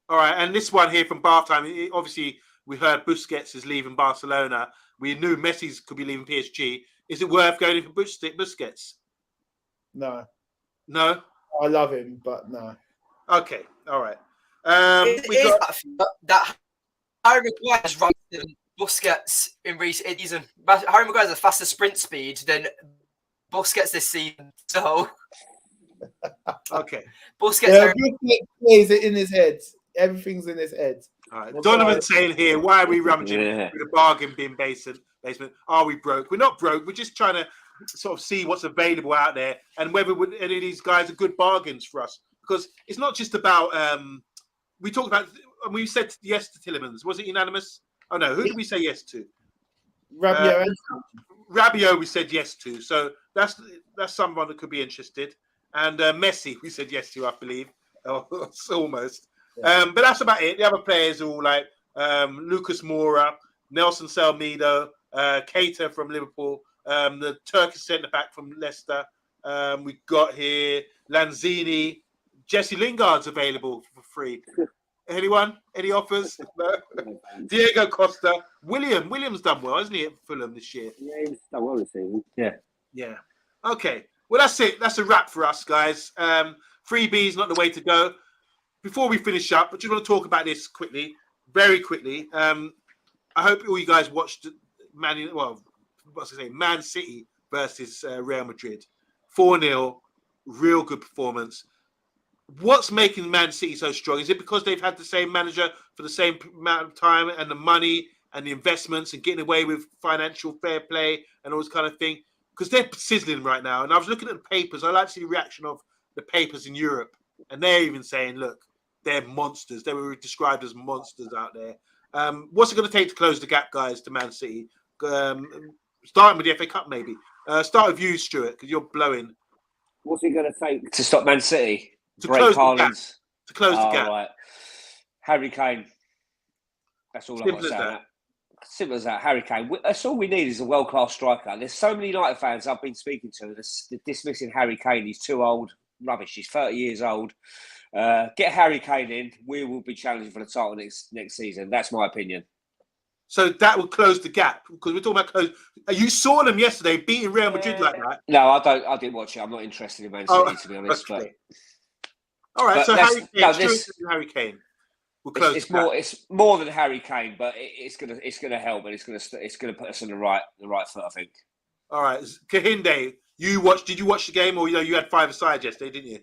All right, and this one here from Bath Time. Obviously, we heard Busquets is leaving Barcelona. We knew Messi could be leaving PSG. Is it worth going for Busquets? No. No? I love him, but no. Okay, all right. That Harry Maguire's run than Busquets in recent season. Harry Maguire has a faster sprint speed than Busquets this season. So, okay. Busquets plays it in his head. Everything's in his head. All right. Donovan's saying here, why are we rummaging with the bargain bin basement? Are we broke? We're not broke. We're just trying to sort of see what's available out there and whether any of these guys are good bargains for us. Because it's not just about we talked about, we said yes to Tielemans. Was it unanimous? Oh no, who did we say yes to? Rabiot we said yes to. So that's someone that could be interested. And Messi we said yes to, I believe. Almost. Yeah. But that's about it. The other players are all like Lucas Moura, Nelson Selmedo, Keita from Liverpool, the Turkish centre-back from Leicester. We got here Lanzini. Jesse Lingard's available for free. Anyone? Any offers? No? Diego Costa. William's done well, hasn't he, at Fulham this year? Yeah, he's done well this season. Yeah. Yeah. Okay. Well, that's it. That's a wrap for us, guys. Freebies, not the way to go. Before we finish up, I just want to talk about this quickly, very quickly. I hope all you guys watched Man City versus Real Madrid. 4-0, real good performance. What's making Man City so strong? Is it because they've had the same manager for the same amount of time and the money and the investments and getting away with financial fair play and all this kind of thing? Because they're sizzling right now. And I was looking at the papers. I like to see the reaction of the papers in Europe. And they're even saying, look, they're monsters. They were described as monsters out there. What's it going to take to close the gap, guys, to Man City? Starting with the FA Cup, maybe. Start with you, Stuart, because you're blowing. What's it going to take to stop Man City? To close the gap. To close the gap. Right. Harry Kane. That's all I'm going to say. Simple as that. Harry Kane. That's all we need is a world-class striker. There's so many United fans I've been speaking to that's dismissing Harry Kane. He's too old. Rubbish. He's 30 years old. Get Harry Kane in. We will be challenging for the title next season. That's my opinion. So that will close the gap because we're talking about close. You saw them yesterday beating Real Madrid like that. No, I didn't watch it. I'm not interested in Man City to be honest. Okay. All right. So Harry Kane will close. It's more than Harry Kane, but it's gonna help and it's gonna put us on the right foot. I think. All right, Kahinde, did you watch the game or you had 5-a-side yesterday, didn't you?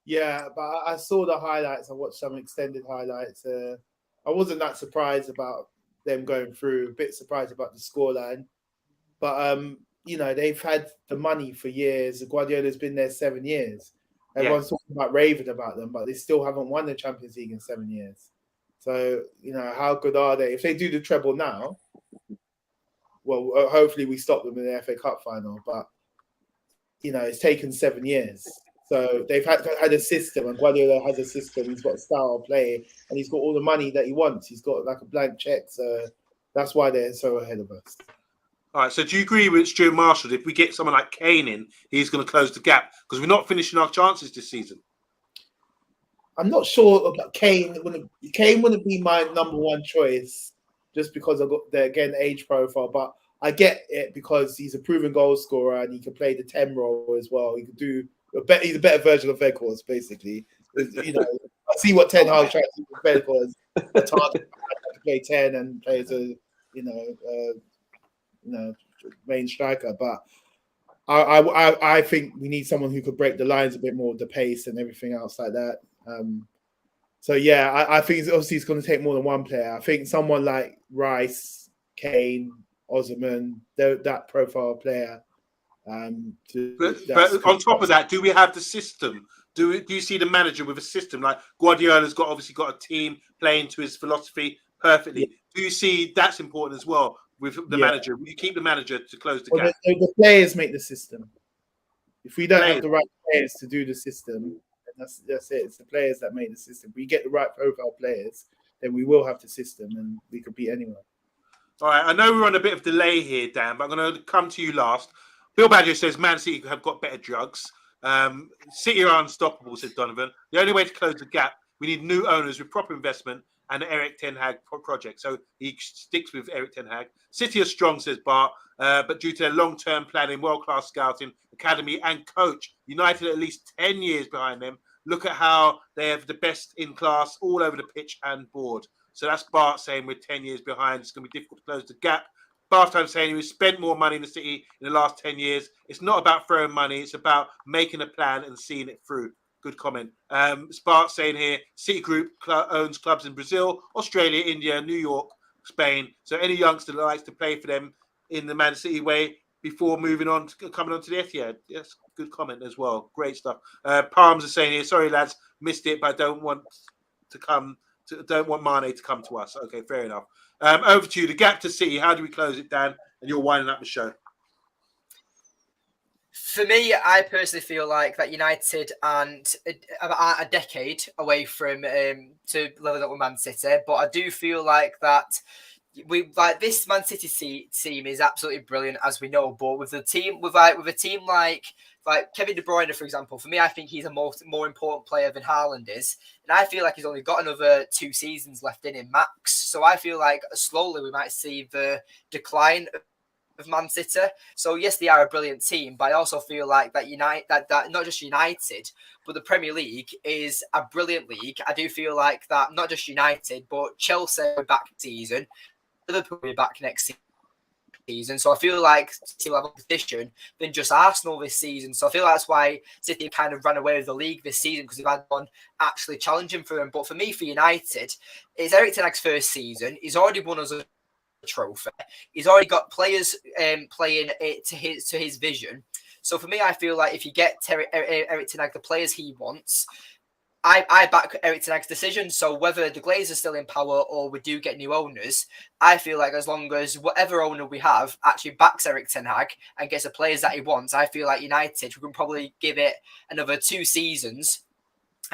Yeah, but I saw the highlights. I watched some extended highlights. I wasn't that surprised about them going through. A bit surprised about the scoreline, but they've had the money for years. Guardiola's been there 7 years. Everyone's talking about raving about them, but they still haven't won the Champions League in 7 years. So how good are they? If they do the treble now, well, hopefully we stop them in the FA Cup final. But it's taken 7 years. So they've had a system, and Guardiola has a system. He's got a style of play, and he's got all the money that he wants. He's got like a blank check. So that's why they're so ahead of us. All right. So do you agree with Stuart Marshall? If we get someone like Kane in, he's going to close the gap because we're not finishing our chances this season. I'm not sure about Kane. Kane wouldn't be my number one choice just because I've got the age profile. But I get it because he's a proven goal scorer and he can play the 10 role as well. He could do he's a better version of Weghorst, basically. I see what Ten Hag tries to do with Weghorst. It's hard to play 10 and play as a main striker. But I think we need someone who could break the lines a bit more, the pace and everything else like that. So yeah, I think it's going to take more than one player. I think someone like Rice, Kane, Osman, that profile player. But on top of that, do we have the system? Do you see the manager with a system? Like Guardiola's obviously got a team playing to his philosophy perfectly. Yeah. Do you see that's important as well with the manager? Will you keep the manager to close the gap? The players make the system. If we don't have the right players to do the system, that's it. It's the players that make the system. If we get the right profile players, then we will have the system and we could beat anyone. All right. I know we're on a bit of delay here, Dan, but I'm going to come to you last. Bill Badger says Man City have got better drugs. City are unstoppable, said Donovan. The only way to close the gap, we need new owners with proper investment and the Eric Ten Hag project. So he sticks with Eric Ten Hag. City are strong, says Bart, but due to their long-term planning, world-class scouting, academy and coach, United at least 10 years behind them. Look at how they have the best in class all over the pitch and board. So that's Bart saying we're 10 years behind. It's going to be difficult to close the gap. Bartone saying we spent more money in the City in the last 10 years. It's not about throwing money. It's about making a plan and seeing it through. Good comment. Bart saying here, City Group owns clubs in Brazil, Australia, India, New York, Spain. So any youngster that likes to play for them in the Man City way before moving on, coming on to the Etihad. Yes, good comment as well. Great stuff. Palms are saying here, sorry lads, missed it, but I don't want Mane to come to us. Okay, fair enough. Over to you. The gap to City. How do we close it, Dan? And you're winding up the show. For me, I personally feel like that United and about a decade away from to level up with Man City, but I do feel like that this Man City team is absolutely brilliant, as we know. But with a team like Kevin De Bruyne, for example, for me, I think he's a more important player than Haaland is, and I feel like he's only got another 2 seasons left in him max. So I feel like slowly we might see the decline of Man City. So yes, they are a brilliant team, but I also feel like that that not just United, but the Premier League is a brilliant league. I do feel like that not just United, but Chelsea are back this season, Liverpool will be back next season. So I feel like City will have a competition than just Arsenal this season. So I feel that's why City kind of ran away with the league this season, because they've had one actually challenging for them. But for me, for United, it's Eric Ten Hag's first season. He's already won us a trophy. He's already got players playing it to his vision. So for me, I feel like if you get Eric Ten Hag the players he wants, I back Eric Ten Hag's decision. So whether the Glazers are still in power or we do get new owners, I feel like as long as whatever owner we have actually backs Eric Ten Hag and gets the players that he wants, I feel like United, we can probably give it another 2 seasons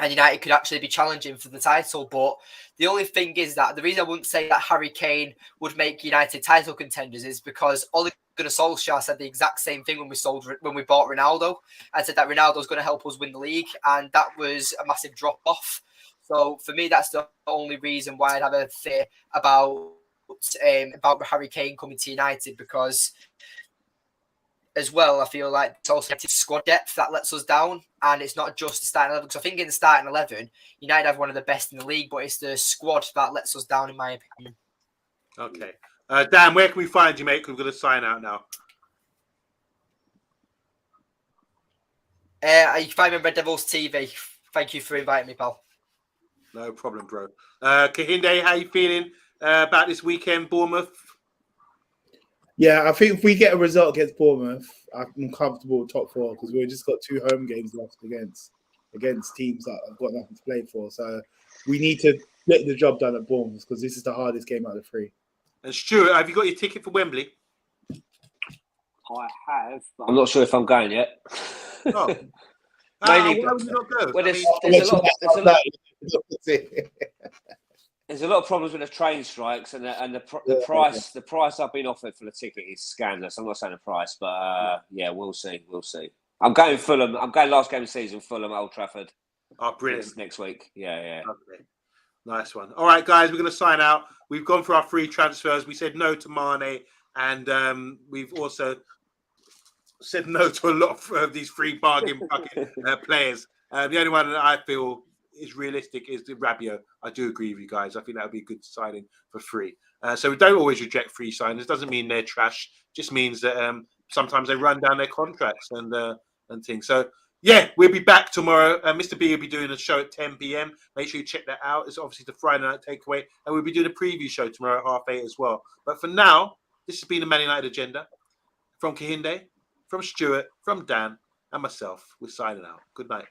and United could actually be challenging for the title. But the only thing is that the reason I wouldn't say that Harry Kane would make United title contenders is because Ole Gunnar Solskjaer said the exact same thing when we bought Ronaldo. I said that Ronaldo's going to help us win the league, and that was a massive drop off. So for me, that's the only reason why I'd have a fear about Harry Kane coming to United, because as well, I feel like it's also squad depth that lets us down, and it's not just the starting 11. Because I think in the starting 11, United have one of the best in the league, but it's the squad that lets us down, in my opinion. Okay, Dan, where can we find you, mate? We're going to sign out now. You can find me on Red Devils TV. Thank you for inviting me, pal. No problem, bro. Kahinde, how you feeling about this weekend, Bournemouth? Yeah, I think if we get a result against Bournemouth, I'm comfortable with top 4, because we've just got 2 home games left against teams that have got nothing to play for. So we need to get the job done at Bournemouth, because this is the hardest game out of the 3. And Stuart, have you got your ticket for Wembley? I have, but I'm not sure if I'm going yet. Oh. Mainly, why would you not go? well, I there's, mean, there's a lot. Yeah. There's a lot of problems with the train strikes, and the price. The price I've been offered for the ticket is scandalous. I'm not saying the price, but yeah, we'll see. We'll see. I'm going Fulham. I'm going last game of the season, Fulham, Old Trafford. Oh, brilliant. Next week. Yeah. Okay. Nice one. All right, guys, we're going to sign out. We've gone for our free transfers. We said no to Mane, and we've also said no to a lot of these free bargain bucket players. The only one that I feel is realistic is the Rabiot. I do agree with you guys. I think that would be a good signing for free. So we don't always reject free signings. Doesn't mean they're trash. Just means that sometimes they run down their contracts and things. So yeah, we'll be back tomorrow. Mr. B will be doing a show at 10 p.m. Make sure you check that out. It's obviously the Friday night takeaway, and we'll be doing a preview show tomorrow at 8:30 as well. But for now, this has been the Man United Agenda from Kahinde, from Stuart, from Dan, and myself. We're signing out. Good night.